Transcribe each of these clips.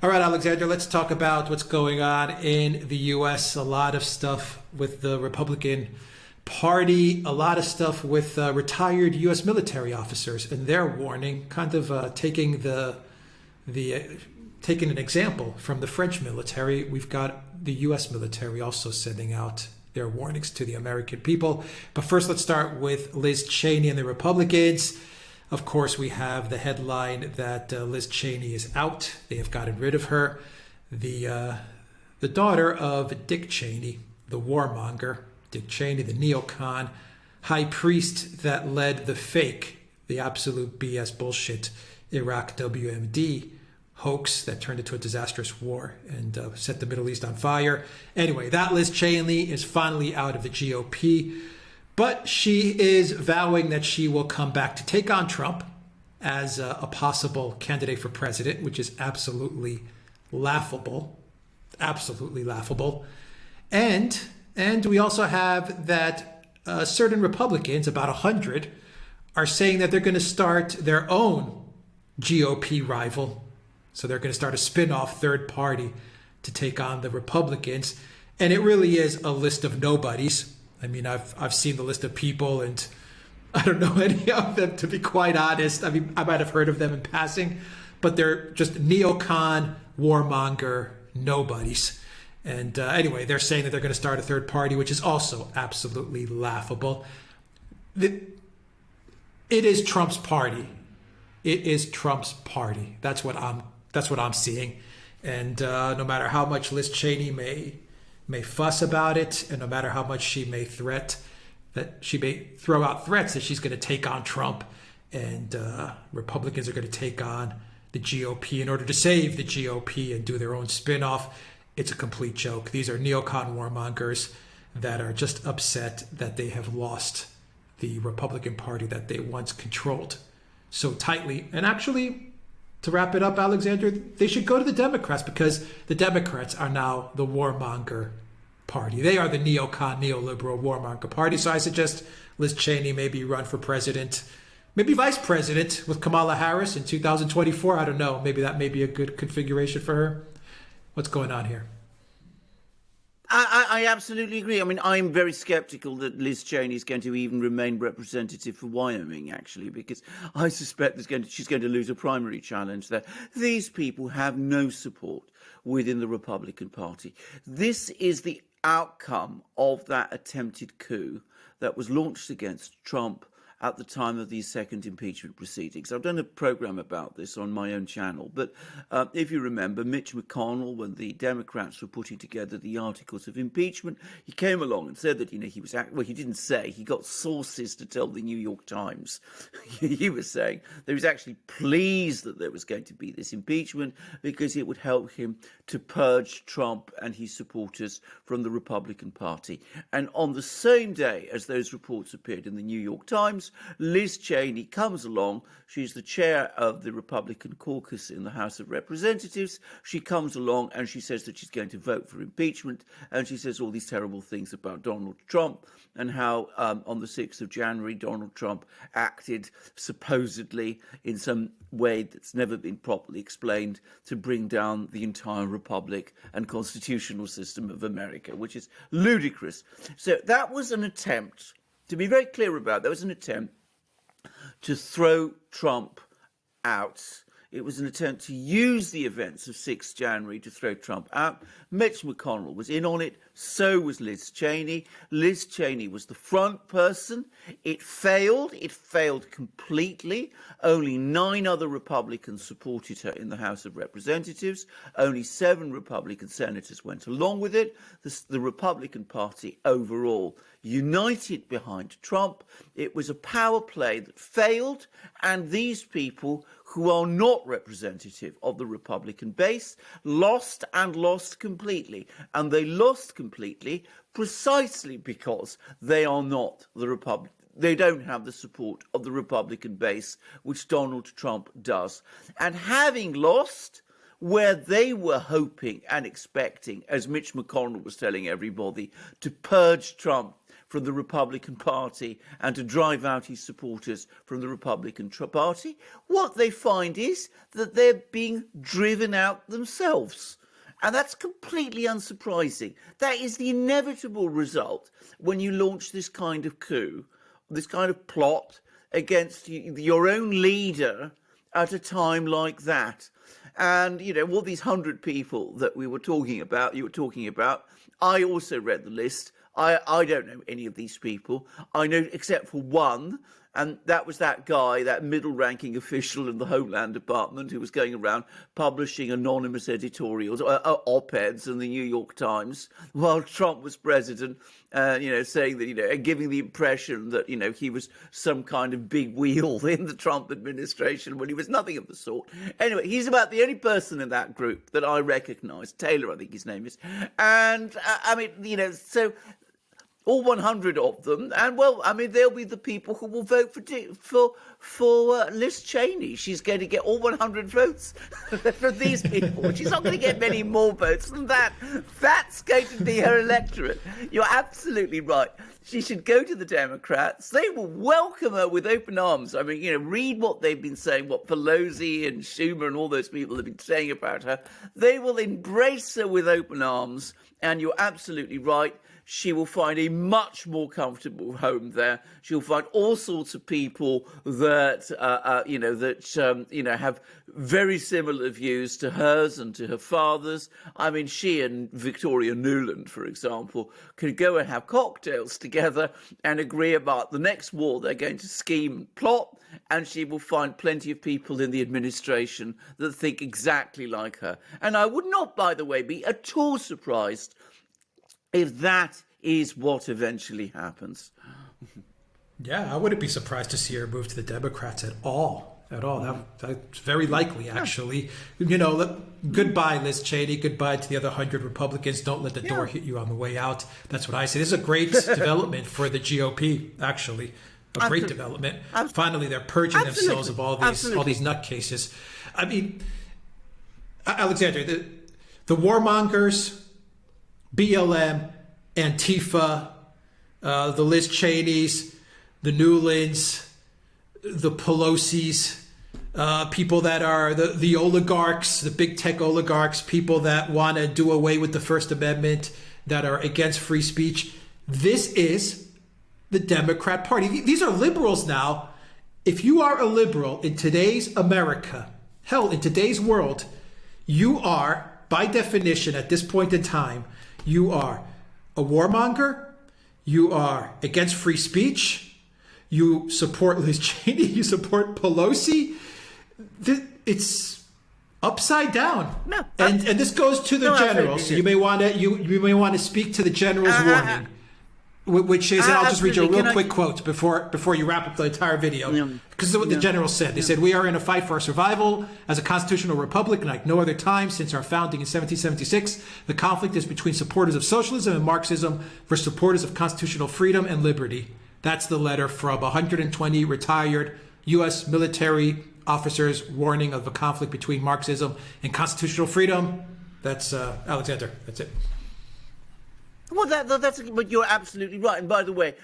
All right, Alexander, let's talk about what's going on in the U.S. A lot of stuff with the Republican Party, a lot of stuff with retired U.S. military officers and their warning, kind of taking an example from the French military. We've got the U.S. military also sending out their warnings to the American people. But first, let's start with Liz Cheney and the Republicans. Of course, we have the headline that Liz Cheney is out. They have gotten rid of her. The daughter of Dick Cheney, the warmonger, Dick Cheney, the neocon, high priest that led the absolute BS bullshit Iraq WMD hoax that turned into a disastrous war and set the Middle East on fire. Anyway, that Liz Cheney is finally out of the GOP. But she is vowing that she will come back to take on Trump as a possible candidate for president, which is absolutely laughable. Absolutely laughable. And we also have that certain Republicans, about 100, are saying that they're going to start their own GOP rival. So they're going to start a spinoff third party to take on the Republicans. And it really is a list of nobodies. I mean, I've seen the list of people, and I don't know any of them, to be quite honest. I mean, I might have heard of them in passing, but they're just neocon, warmonger nobodies. And anyway, they're saying that they're going to start a third party, which is also absolutely laughable. It is Trump's party. It is Trump's party. That's what I'm seeing. And no matter how much Liz Cheney may fuss about it, and no matter how much she may throw out threats that she's going to take on Trump, and Republicans are going to take on the GOP in order to save the GOP and do their own spinoff, it's a complete joke. These are neocon warmongers that are just upset that they have lost the Republican Party that they once controlled so tightly. And actually, to wrap it up, Alexander, they should go to the Democrats, because the Democrats are now the warmonger party. They are the neocon, neoliberal warmonger party. So I suggest Liz Cheney maybe run for president, maybe vice president with Kamala Harris in 2024. I don't know. Maybe that may be a good configuration for her. What's going on here? I absolutely agree. I mean, I'm very skeptical that Liz Cheney is going to even remain representative for Wyoming, actually, because I suspect she's going to lose a primary challenge there. These people have no support within the Republican Party. This is the outcome of that attempted coup that was launched against Trump at the time of these second impeachment proceedings. I've done a program about this on my own channel, but if you remember, Mitch McConnell, when the Democrats were putting together the articles of impeachment, he came along and said that, he was, well, he didn't say, he got sources to tell the New York Times. He was saying that he was actually pleased that there was going to be this impeachment because it would help him to purge Trump and his supporters from the Republican Party. And on the same day as those reports appeared in the New York Times, Liz Cheney comes along. She's the chair of the Republican caucus in the House of Representatives. She comes along and she says that she's going to vote for impeachment. And she says all these terrible things about Donald Trump and how on the 6th of January, Donald Trump acted supposedly in some way that's never been properly explained to bring down the entire republic and constitutional system of America, which is ludicrous. So that was an attempt, to be very clear about, there was an attempt to throw Trump out. It was an attempt to use the events of 6th January to throw Trump out. Mitch McConnell was in on it. So was Liz Cheney. Liz Cheney was the front person. It failed. It failed completely. Only 9 other Republicans supported her in the House of Representatives. Only 7 Republican senators went along with it. The Republican Party overall united behind Trump. It was a power play that failed, and these people who are not representative of the Republican base lost, and lost completely. And they lost completely precisely because they are not the Republican. They don't have the support of the Republican base, which Donald Trump does. And having lost where they were hoping and expecting, as Mitch McConnell was telling everybody, to purge Trump from the Republican Party and to drive out his supporters from the Republican Party, what they find is that they're being driven out themselves. And that's completely unsurprising. That is the inevitable result when you launch this kind of coup, this kind of plot against your own leader at a time like that. And, you know, all these 100 people that you were talking about, I also read the list. I don't know any of these people. I know except for one, and that was that guy, that middle-ranking official in the Homeland Department who was going around publishing anonymous editorials, op-eds in the New York Times while Trump was president, saying that, giving the impression that, he was some kind of big wheel in the Trump administration when he was nothing of the sort. Anyway, he's about the only person in that group that I recognize. Taylor, I think his name is. And, so all 100 of them, and they'll be the people who will vote for Liz Cheney. She's going to get all 100 votes for these people. She's not going to get many more votes than that. That's going to be her electorate. You're absolutely right. She should go to the Democrats. They will welcome her with open arms. I mean, read what they've been saying, what Pelosi and Schumer and all those people have been saying about her. They will embrace her with open arms, and you're absolutely right. She will find a much more comfortable home there. She'll find all sorts of people that, have very similar views to hers and to her father's. I mean, she and Victoria Nuland, for example, could go and have cocktails together and agree about the next war they're going to scheme and plot. And she will find plenty of people in the administration that think exactly like her. And I would not, by the way, be at all surprised if that is what eventually happens. Yeah, I wouldn't be surprised to see her move to the Democrats at all. That's very likely, actually. Goodbye, Liz Cheney. Goodbye to the other 100 Republicans. Don't let the door hit you on the way out. That's what I say. This is a great development for the GOP, actually. A great development. Finally, they're purging themselves of all these nutcases. I mean, Alexander, the warmongers, BLM, Antifa, the Liz Cheneys, the Newlands, the Pelosi's, people that are the oligarchs, the big tech oligarchs, people that want to do away with the First Amendment, that are against free speech. This is the Democrat Party. These are liberals now. If you are a liberal in today's America, hell, in today's world, you are, by definition, at this point in time, you are a warmonger, you are against free speech, you support Liz Cheney, you support Pelosi. It's upside down. No, and this goes to the generals. So you may want to speak to the general's warning, which is, and I'll just read you a real quick quote before you wrap up the entire video, because this is what the generals said. They said, "We are in a fight for our survival as a constitutional republic like no other time since our founding in 1776. The conflict is between supporters of socialism and Marxism versus supporters of constitutional freedom and liberty." That's the letter from 120 retired U.S. military officers warning of a conflict between Marxism and constitutional freedom. That's Alexander. That's it. Well, but you're absolutely right. And by the way,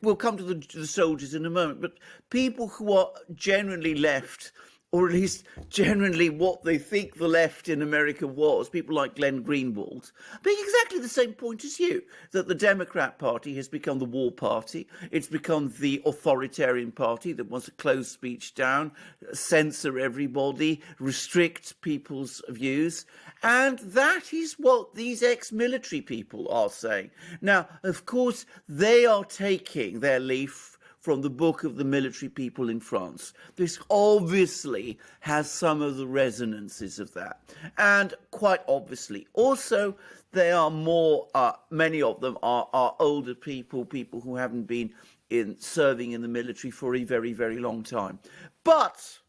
we'll come to the soldiers in a moment, but people who are generally left, or at least generally what they think the left in America was, people like Glenn Greenwald, make exactly the same point as you, that the Democrat Party has become the war party. It's become the authoritarian party that wants to close speech down, censor everybody, restrict people's views. And that is what these ex-military people are saying. Now, of course, they are taking their leaf from the book of the military people in France. This obviously has some of the resonances of that. And quite obviously, also, they are more, many of them are older people who haven't been serving in the military for a very, very long time. But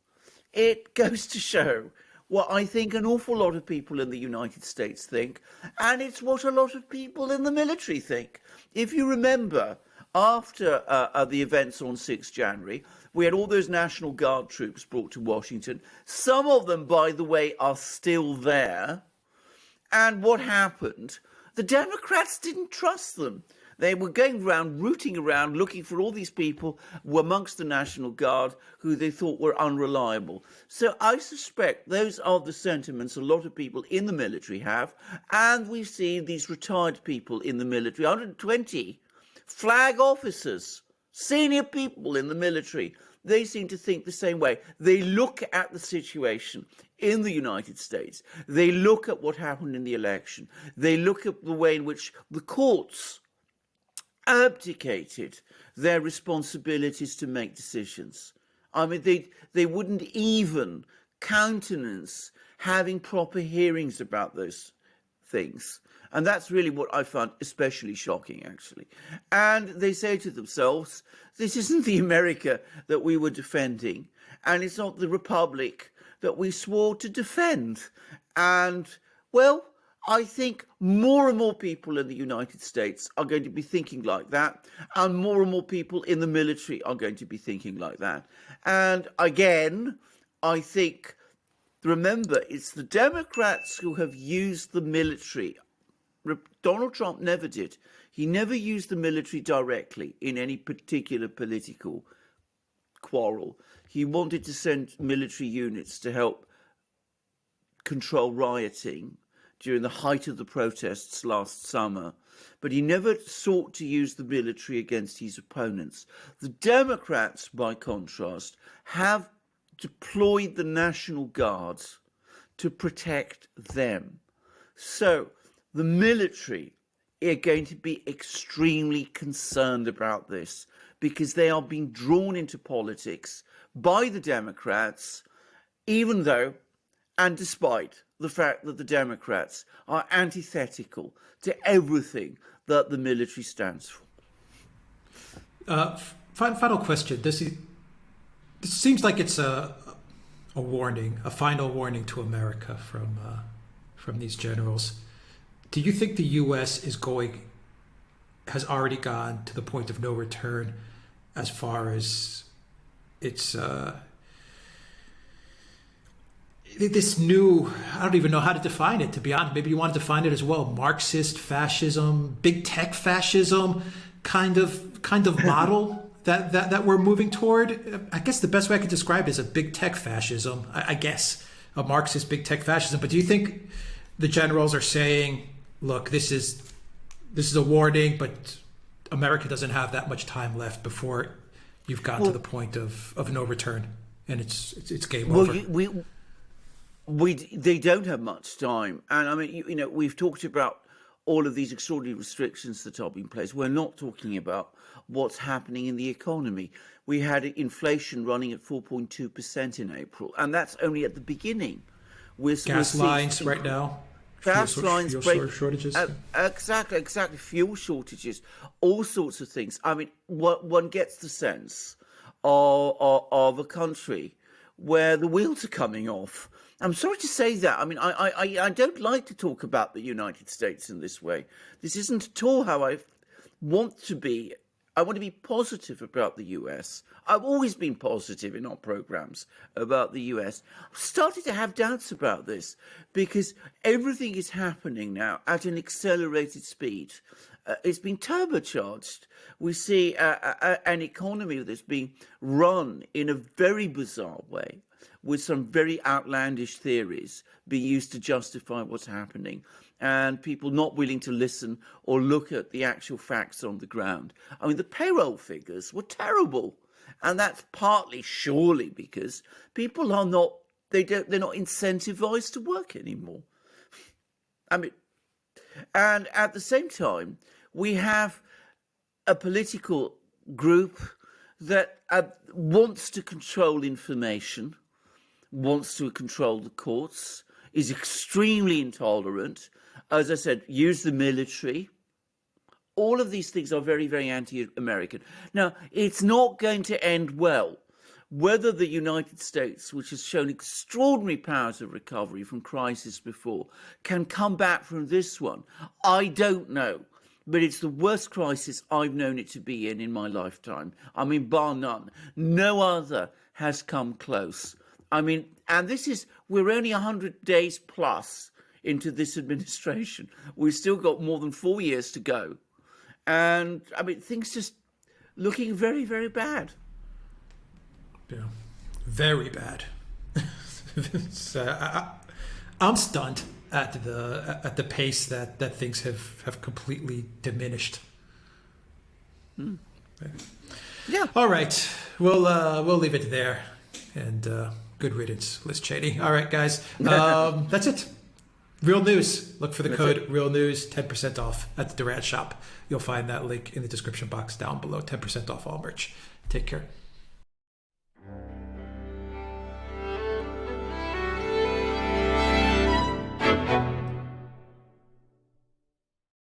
it goes to show what I think an awful lot of people in the United States think, and it's what a lot of people in the military think. If you remember, after the events on 6 January, we had all those National Guard troops brought to Washington. Some of them, by the way, are still there. And what happened? The Democrats didn't trust them. They were going around, rooting around, looking for all these people who were amongst the National Guard who they thought were unreliable. So I suspect those are the sentiments a lot of people in the military have. And we see these retired people in the military, 120 flag officers, senior people in the military. They seem to think the same way. They look at the situation in the United States. They look at what happened in the election. They look at the way in which the courts abdicated their responsibilities to make decisions. I mean, they wouldn't even countenance having proper hearings about those things. And that's really what I found especially shocking, actually. And they say to themselves, this isn't the America that we were defending, and it's not the Republic that we swore to defend. And, well, I think more and more people in the United States are going to be thinking like that, and more people in the military are going to be thinking like that. And again, I think, remember, it's the Democrats who have used the military. Donald Trump never did. He never used the military directly in any particular political quarrel. He wanted to send military units to help control rioting during the height of the protests last summer, but he never sought to use the military against his opponents. The Democrats, by contrast, have deployed the National Guard to protect them. So the military are going to be extremely concerned about this because they are being drawn into politics by the Democrats, even though, and despite the fact that the Democrats are antithetical to everything that the military stands for. Final question. This seems like it's a warning, a final warning to America from these generals. Do you think the U.S. has already gone to the point of no return as far as its this new, I don't even know how to define it, to be honest. Maybe you want to define it as well. Marxist fascism, big tech fascism kind of model that we're moving toward. I guess the best way I could describe it is a big tech fascism, I guess, a Marxist big tech fascism. But do you think the generals are saying, look, this is a warning, but America doesn't have that much time left before you've got to the point of no return and it's game over? They don't have much time. And I mean, we've talked about all of these extraordinary restrictions that are being placed. We're not talking about what's happening in the economy. We had inflation running at 4.2% in April, and that's only at the beginning. Gas lines right now. Gas lines, shortages. Exactly. Fuel shortages, all sorts of things. I mean, one gets the sense of a country where the wheels are coming off. I'm sorry to say that. I mean, I don't like to talk about the United States in this way. This isn't at all how I want to be. I want to be positive about the US. I've always been positive in our programs about the US. I've started to have doubts about this because everything is happening now at an accelerated speed. It's been turbocharged. We see an economy that's being run in a very bizarre way, with some very outlandish theories being used to justify what's happening, and people not willing to listen or look at the actual facts on the ground. I mean, the payroll figures were terrible, and that's partly surely because people are not, they're not incentivized to work anymore. I mean, and at the same time, we have a political group that wants to control information, wants to control the courts, is extremely intolerant, as I said, use the military. All of these things are very, very anti-American. Now, it's not going to end well. Whether the United States, which has shown extraordinary powers of recovery from crisis before, can come back from this one, I don't know. But it's the worst crisis I've known it to be in my lifetime. I mean, bar none. No other has come close. I mean, and we're only 100 days plus into this administration. We've still got more than 4 years to go. And I mean, things just looking very, very bad. Yeah, very bad. I'm stunned at the pace that things have completely diminished. Yeah. All right, we'll leave it there, and good riddance, Liz Cheney. All right, guys, that's it. Real News. Look for the code Real News, 10% off at the Duran shop. You'll find that link in the description box down below. 10% off all merch. Take care.